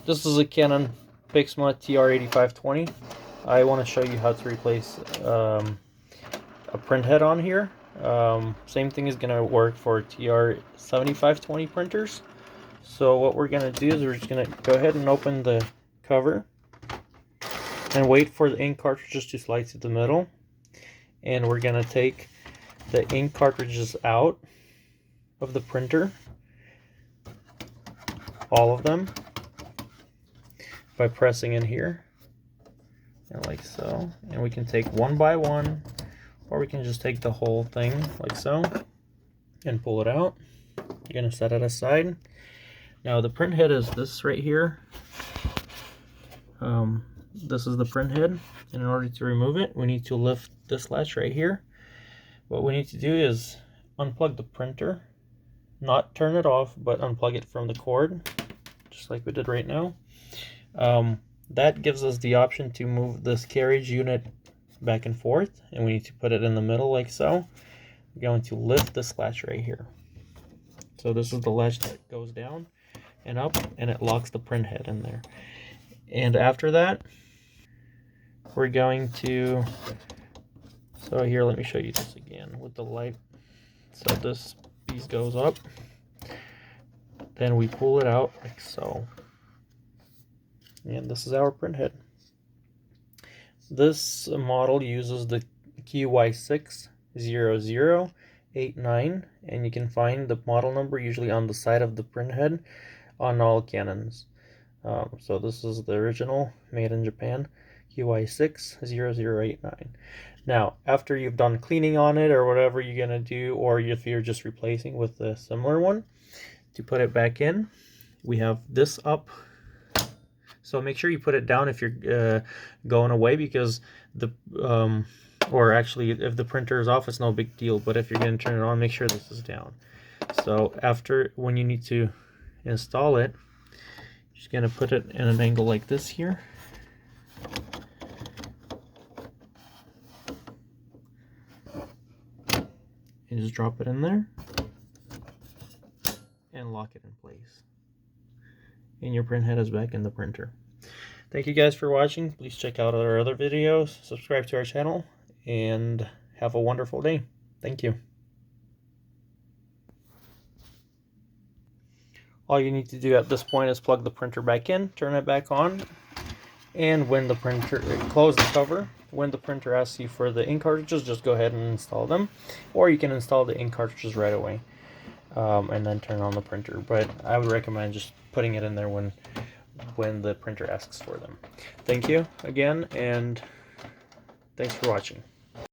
This is a Canon Pixma TR8520. I want to show you how to replace a printhead on here. Same thing is going to work for TR7520 printers. So what we're going to do is we're just going to go ahead and open the cover and wait for the ink cartridges to slide to the middle. And we're going to take the ink cartridges out of the printer, all of them, by pressing in here and like so. And we can take one by one, or we can just take the whole thing like so and pull it out. You're going to set it aside. Now the print head is this right here. This is the print head, and in order to remove it we need to lift this latch right here. What we need to do is unplug the printer, not turn it off, but unplug it from the cord, just like we did right now. That gives us the option to move this carriage unit back and forth, and we need to put it in the middle like so. We're going to lift this latch right here. So this is the latch that goes down and up, and it locks the print head in there. And after that, we're going to, so here, let me show you this again with the light. So this piece goes up, then we pull it out like so. And this is our print head. This model uses the QY60089, and you can find the model number usually on the side of the print head on all Canons. So this is the original, made in Japan, QY60089. Now, after you've done cleaning on it or whatever you're gonna do, or if you're just replacing with a similar one, to put it back in, we have this up. So make sure you put it down if you're going away, because the or actually if the printer is off, it's no big deal, but if you're going to turn it on, make sure this is down. So after, when you need to install it, you're just going to put it in an angle like this here. And just drop it in there and lock it in place. And your print head is back in the printer. Thank you guys for watching. Please check out our other videos, subscribe to our channel, and have a wonderful day. Thank you. All you need to do at this point is plug the printer back in, turn it back on, and when the printer, close the cover. When the printer asks you for the ink cartridges, just go ahead and install them, or you can install the ink cartridges right away. And then turn on the printer, but I would recommend just putting it in there when the printer asks for them. Thank you again, and thanks for watching.